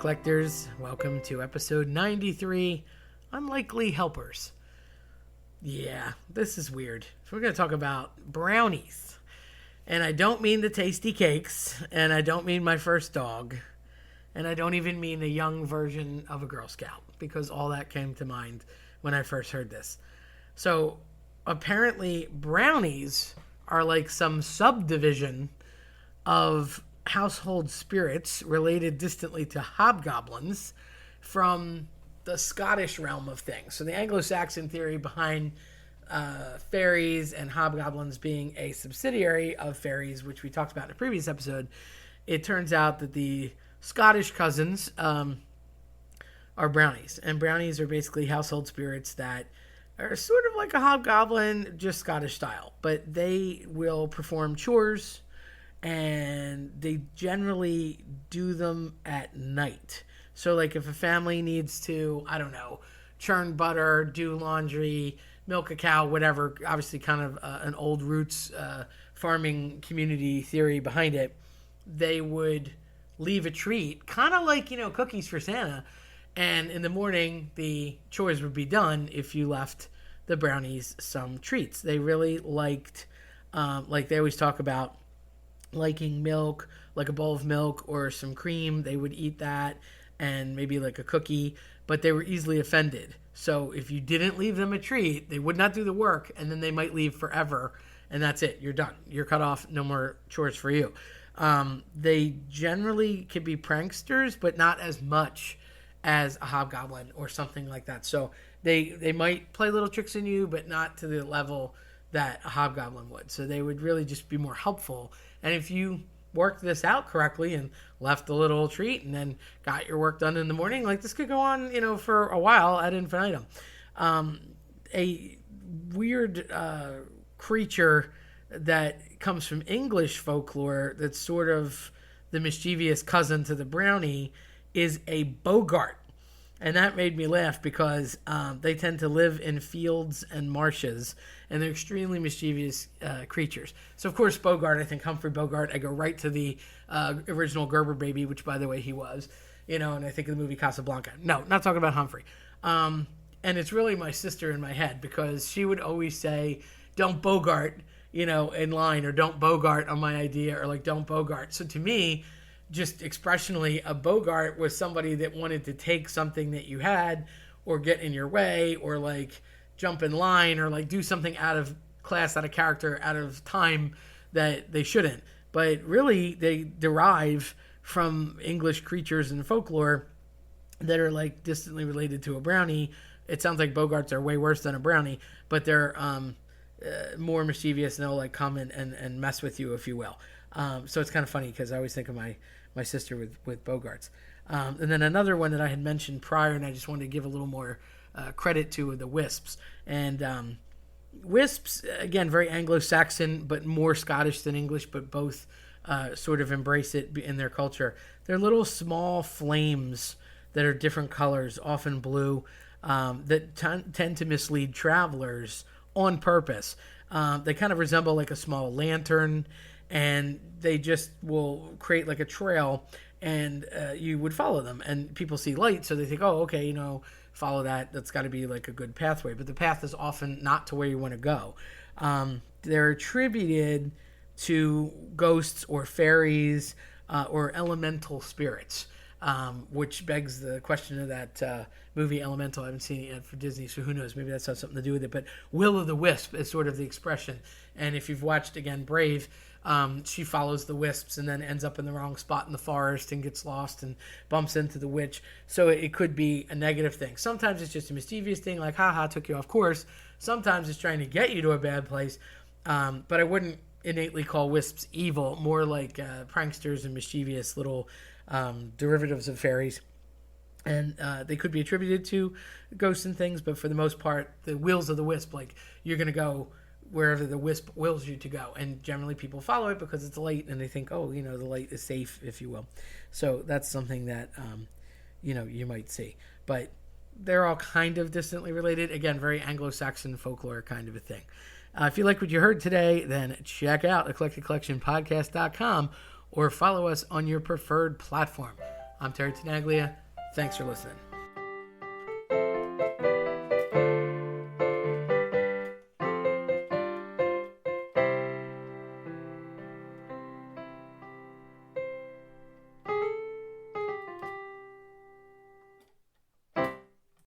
collectors. Welcome to episode 93, Unlikely Helpers. Yeah, this is weird. So we're going to talk about brownies. And I don't mean the tasty cakes, and I don't mean my first dog, and I don't even mean a young version of a Girl Scout, because all that came to mind when I first heard this. So apparently brownies are like some subdivision of household spirits related distantly to hobgoblins from the Scottish realm of things. So the Anglo-Saxon theory behind fairies and hobgoblins being a subsidiary of fairies, which we talked about in a previous episode, it turns out that the Scottish cousins are brownies. And brownies are basically household spirits that are sort of like a hobgoblin, just Scottish style. But they will perform chores, and they generally do them at night. So like if a family needs to, I don't know, churn butter, do laundry, milk a cow, whatever, obviously kind of an old roots farming community theory behind it, they would leave a treat, kind of like, cookies for Santa. And in the morning, the chores would be done if you left the brownies some treats. They really liked, like they always talk about, liking milk, like a bowl of milk or some cream. They would eat that and maybe like a cookie, but they were easily offended. So if you didn't leave them a treat, they would not do the work, and then they might leave forever, and that's it. You're done. You're cut off. No more chores for you. They generally can be pranksters, but not as much as a hobgoblin or something like that. So they might play little tricks on you, but not to the level that a hobgoblin would. So they would really just be more helpful. And if you worked this out correctly and left a little treat and then got your work done in the morning, like this could go on, for a while ad infinitum. A weird creature that comes from English folklore that's sort of the mischievous cousin to the brownie is a boggart. And that made me laugh because they tend to live in fields and marshes, and they're extremely mischievous creatures. So, of course, Bogart, I think Humphrey Bogart, I go right to the original Gerber baby, which, by the way, he was, and I think of the movie Casablanca. No, not talking about Humphrey. And it's really my sister in my head because she would always say, don't Bogart, in line, or don't Bogart on my idea, or like, don't Bogart. So to me, just expressionally, a Bogart was somebody that wanted to take something that you had or get in your way or like jump in line or like do something out of class, out of character, out of time that they shouldn't. But really they derive from English creatures and folklore that are like distantly related to a brownie. It sounds like Bogarts are way worse than a brownie, but they're more mischievous, and they'll like come and mess with you, if you will. So it's kind of funny because I always think of my sister with Bogarts. And then another one that I had mentioned prior, and I just wanted to give a little more credit to, the wisps. And wisps, again, very Anglo-Saxon, but more Scottish than English, but both sort of embrace it in their culture. They're little small flames that are different colors, often blue, that tend to mislead travelers on purpose. They kind of resemble like a small lantern, and they just will create like a trail, and you would follow them. And people see light, so they think, oh, okay, follow that. That's got to be like a good pathway. But the path is often not to where you want to go. They're attributed to ghosts or fairies or elemental spirits, which begs the question of that movie Elemental. I haven't seen it yet for Disney, so who knows? Maybe that's has something to do with it. But Will-o'-the-Wisp is sort of the expression. And if you've watched, again, Brave, she follows the wisps and then ends up in the wrong spot in the forest and gets lost and bumps into the witch. So it could be a negative thing. Sometimes it's just a mischievous thing, like, haha, took you off course. Sometimes it's trying to get you to a bad place. But I wouldn't innately call wisps evil, more like pranksters and mischievous little derivatives of fairies. And they could be attributed to ghosts and things, but for the most part, the wills of the wisp, like, you're going to go wherever the wisp wills you to go. And generally people follow it because it's light, and they think, oh, the light is safe, if you will. So that's something that, you might see. But they're all kind of distantly related. Again, very Anglo-Saxon folklore kind of a thing. If you like what you heard today, then check out eclecticcollectionpodcast.com or follow us on your preferred platform. I'm Terry Tenaglia. Thanks for listening.